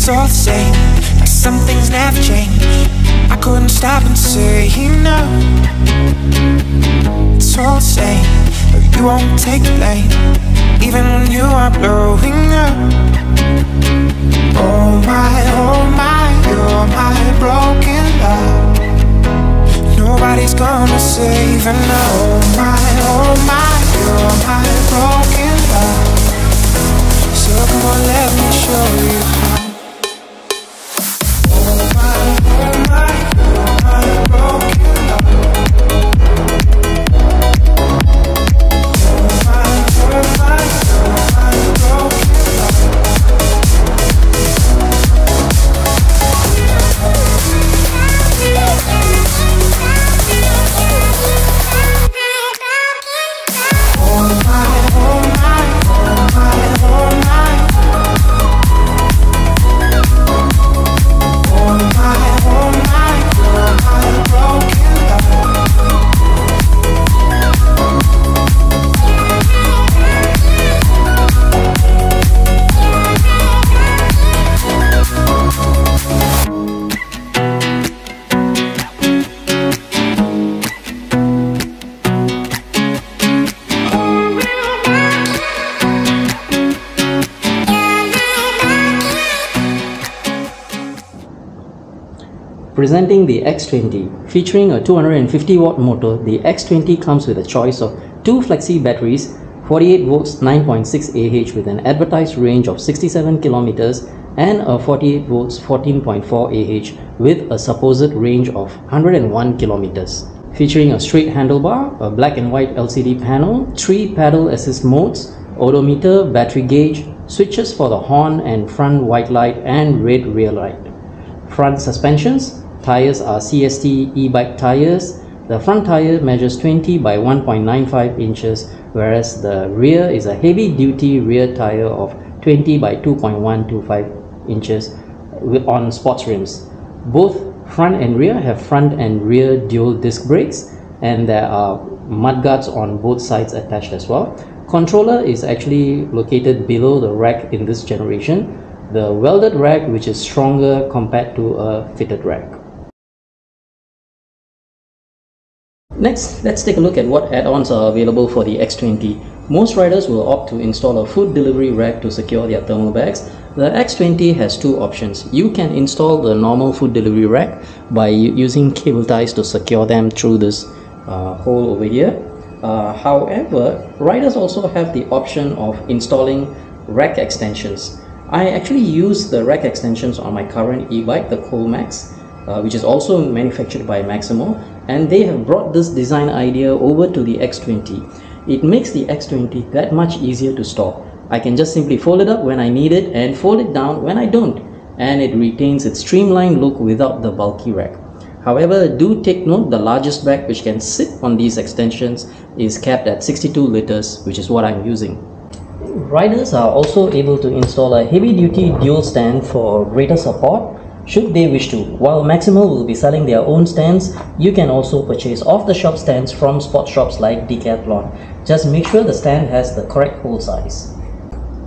it's all the same, like some things never change. I couldn't stop and say no. It's all the same, but you won't take the blame, even when you are blowing up. Oh my, you're my broken love. Nobody's gonna save her now. Oh my, you're my broken love. So come on, let me show you how. Oh my, you're my broken love. Oh my, you're my broken love. Presenting the X20. Featuring a 250 watt motor, the X20 comes with a choice of 2 flexi batteries, 48 volts 9.6 Ah with an advertised range of 67 kilometers and a 48 volts 14.4 Ah with a supposed range of 101 kilometers. Featuring a straight handlebar, a black and white LCD panel, 3 pedal assist modes, odometer, battery gauge, switches for the horn and front white light and red rear light. Front suspensions. Tires are CST e-bike tires. The front tire measures 20 by 1.95 inches, whereas the rear is a heavy-duty rear tire of 20 by 2.125 inches on sports rims. Both front and rear have front and rear dual disc brakes, and there are mudguards on both sides attached as well. Controller is actually located below the rack in this generation, the welded rack, which is stronger compared to a fitted rack. Next, let's take a look at what add-ons are available for the X20. Most riders will opt to install a food delivery rack to secure their thermal bags. The X20 has 2 options. You can install the normal food delivery rack by using cable ties to secure them through this hole over here. However, riders also have the option of installing rack extensions. I actually use the rack extensions on my current e-bike, the Kol Max, which is also manufactured by Maximal, and they have brought this design idea over to the X20. It makes the X20 that much easier to store. I can just simply fold it up when I need it and fold it down when I don't, and it retains its streamlined look without the bulky rack. However, do take note the largest bag which can sit on these extensions is capped at 62 liters, which is what I'm using. Riders are also able to install a heavy-duty dual stand for greater support should they wish to. While Maximal will be selling their own stands, you can also purchase off-the-shop stands from sport shops like Decathlon. Just make sure the stand has the correct hole size.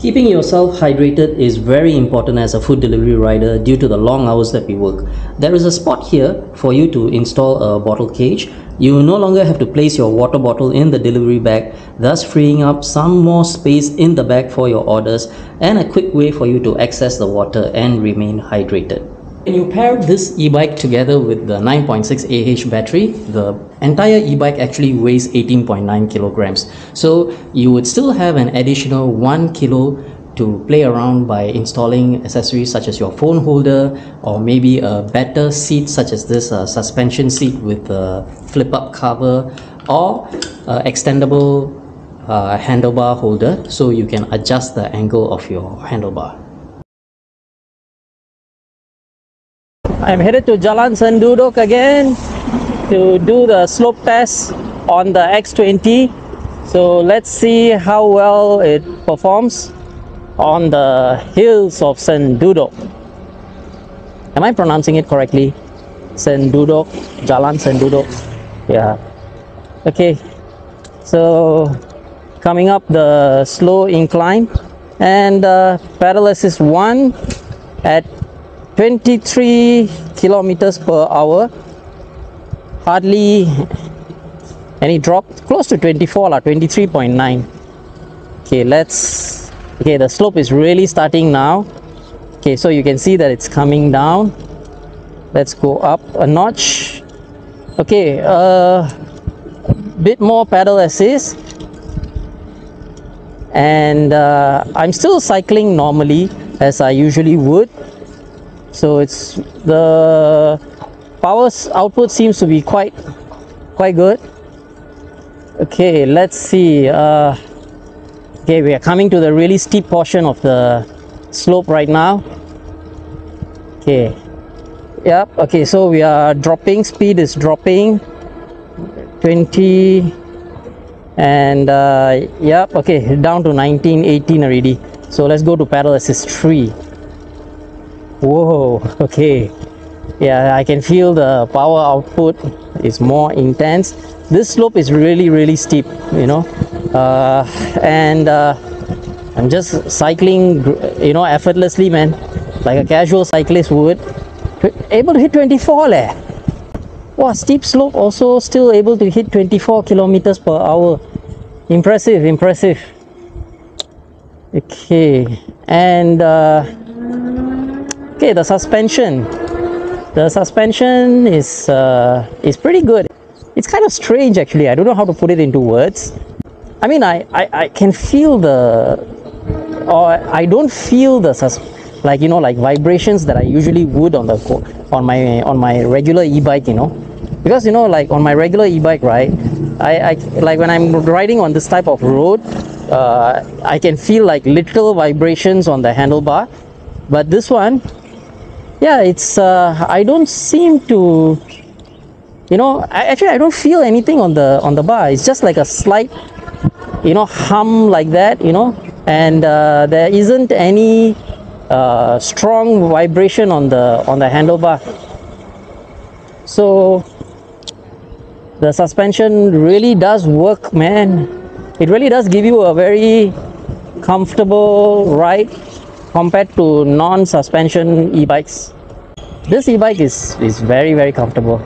Keeping yourself hydrated is very important as a food delivery rider due to the long hours that we work. There is a spot here for you to install a bottle cage. You no longer have to place your water bottle in the delivery bag, thus freeing up some more space in the bag for your orders and a quick way for you to access the water and remain hydrated. When you pair this e-bike together with the 9.6 Ah battery, the entire e-bike actually weighs 18.9 kilograms. So you would still have an additional 1 kilo to play around by installing accessories such as your phone holder, or maybe a better seat such as this suspension seat with a flip-up cover, or extendable handlebar holder so you can adjust the angle of your handlebar. I'm headed to Jalan Sendudok again to do the slope test on the X20. So let's see how well it performs on the hills of Sendudok. Am I pronouncing it correctly? Sendudok, Jalan Sendudok. Yeah. Okay. So coming up the slow incline, and pedal assist 1 at 23 kilometers per hour. Hardly any drop. Close to 24 lah, 23.9. Okay, okay, the slope is really starting now. Okay, so you can see that it's coming down. Let's go up a notch. Okay, bit more pedal assist, and I'm still cycling normally as I usually would. So it's the power output seems to be quite good. Okay, let's see. Okay, we are coming to the really steep portion of the slope right now. Okay, yep. Okay, so we are dropping, speed is dropping 20, and yep. Okay, down to 19, 18 already. So let's go to pedal assist 3. Whoa, okay, yeah, I can feel the power output is more intense. This slope is really steep, you know, and I'm just cycling, you know, effortlessly, man, like a casual cyclist would. Able to hit 24 leh. Wow, steep slope, also still able to hit 24 kilometers per hour. Impressive. Okay, and okay, the suspension is pretty good. It's kind of strange actually. I don't know how to put it into words. I mean, I can feel I don't feel like, you know, like vibrations that I usually would on my regular e-bike, you know, because, you know, like on my regular e-bike, right, I like when I'm riding on this type of road, I can feel like little vibrations on the handlebar, but this one, yeah, it's I don't seem to, you know, actually I don't feel anything on the bar. It's just like a slight, you know, hum like that, you know, and there isn't any strong vibration on the handlebar. So the suspension really does work, man. It really does give you a very comfortable ride compared to non-suspension e-bikes. This e-bike is very comfortable.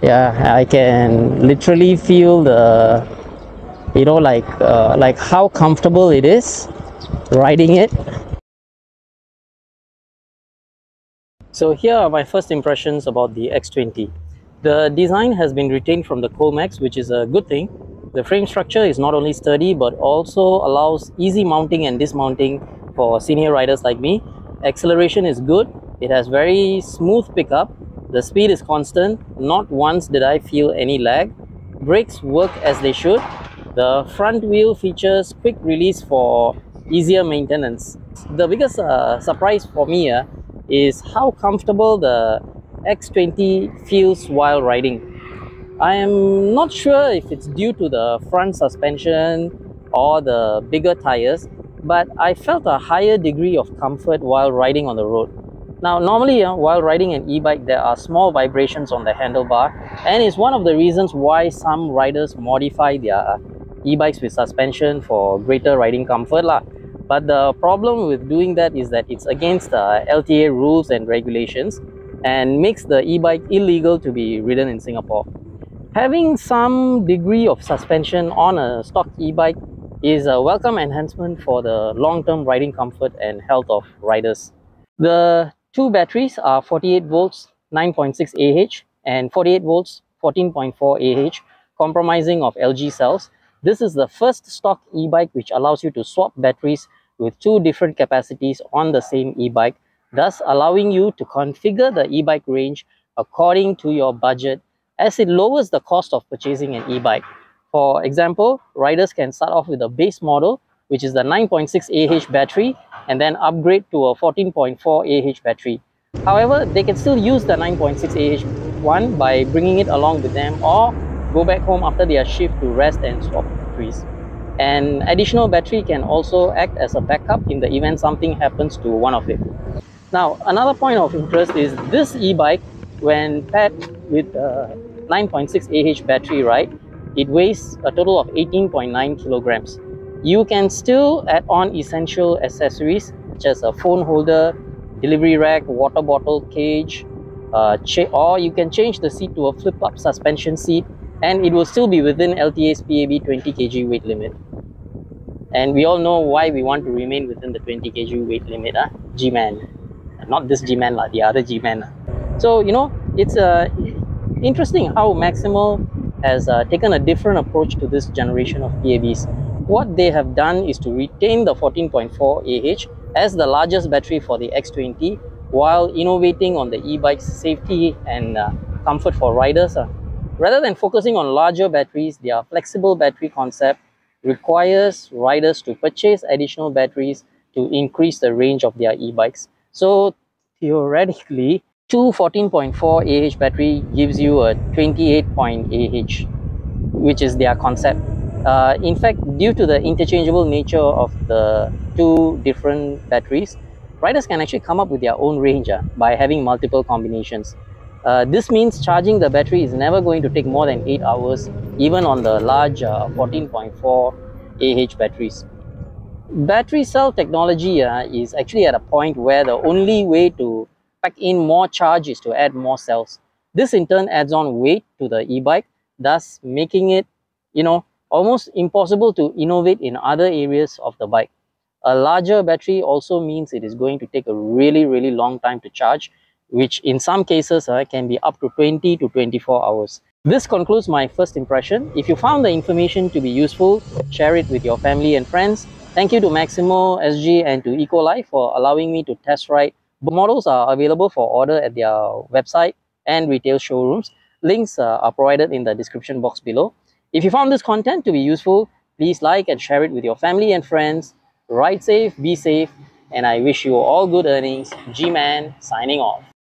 Yeah, I can literally feel the, you know, like how comfortable it is riding it. So here are my first impressions about the X20. The design has been retained from the Kol Max, which is a good thing. The frame structure is not only sturdy but also allows easy mounting and dismounting for senior riders like me. Acceleration is good. It has very smooth pickup. The speed is constant. Not once did I feel any lag. Brakes work as they should. The front wheel features quick release for easier maintenance. The biggest surprise for me is how comfortable the X20 feels while riding. I am not sure if it's due to the front suspension or the bigger tires, but I felt a higher degree of comfort while riding on the road. Now, normally while riding an e-bike, there are small vibrations on the handlebar, and it's one of the reasons why some riders modify their e-bikes with suspension for greater riding comfort lah. But the problem with doing that is that it's against LTA rules and regulations and makes the e-bike illegal to be ridden in Singapore. Having some degree of suspension on a stock e-bike is a welcome enhancement for the long-term riding comfort and health of riders. The two batteries are 48 volts 9.6 AH and 48 volts 14.4 AH, comprising of LG cells. This is the first stock e-bike which allows you to swap batteries with two different capacities on the same e-bike, thus allowing you to configure the e-bike range according to your budget, as it lowers the cost of purchasing an e-bike. For example, riders can start off with a base model, which is the 9.6 AH battery, and then upgrade to a 14.4 AH battery. However, they can still use the 9.6 AH one by bringing it along with them, or go back home after their shift to rest and swap batteries. An additional battery can also act as a backup in the event something happens to one of it. Now, another point of interest is this e-bike, when paired with a 9.6 AH battery, right, it weighs a total of 18.9 kilograms. You can still add on essential accessories such as a phone holder, delivery rack, water bottle, cage, or you can change the seat to a flip-up suspension seat, and it will still be within LTA's PAB 20 kg weight limit. And we all know why we want to remain within the 20 kg weight limit, G-Man. Not this G-Man, the other G-Man. So, you know, it's interesting how Maximal has taken a different approach to this generation of PABs. What they have done is to retain the 14.4 AH as the largest battery for the X20 while innovating on the e-bike's safety and comfort for riders. Rather than focusing on larger batteries, their flexible battery concept requires riders to purchase additional batteries to increase the range of their e-bikes. So theoretically, two 14.4 AH battery gives you a 28 AH, which is their concept. In fact, due to the interchangeable nature of the two different batteries, riders can actually come up with their own range by having multiple combinations. This means charging the battery is never going to take more than 8 hours, even on the large 14.4 AH batteries. Battery cell technology is actually at a point where the only way to pack in more charge is to add more cells. This in turn adds on weight to the e-bike, thus making it, you know, almost impossible to innovate in other areas of the bike. A larger battery also means it is going to take a really long time to charge, which in some cases can be up to 20 to 24 hours. This concludes my first impression. If you found the information to be useful, share it with your family and friends. Thank you to MaximalSG and to Ekolife for allowing me to test ride. Both models are available for order at their website and retail showrooms. Links are provided in the description box below. If you found this content to be useful, please like and share it with your family and friends. Ride safe, be safe, and I wish you all good earnings. G-Man signing off.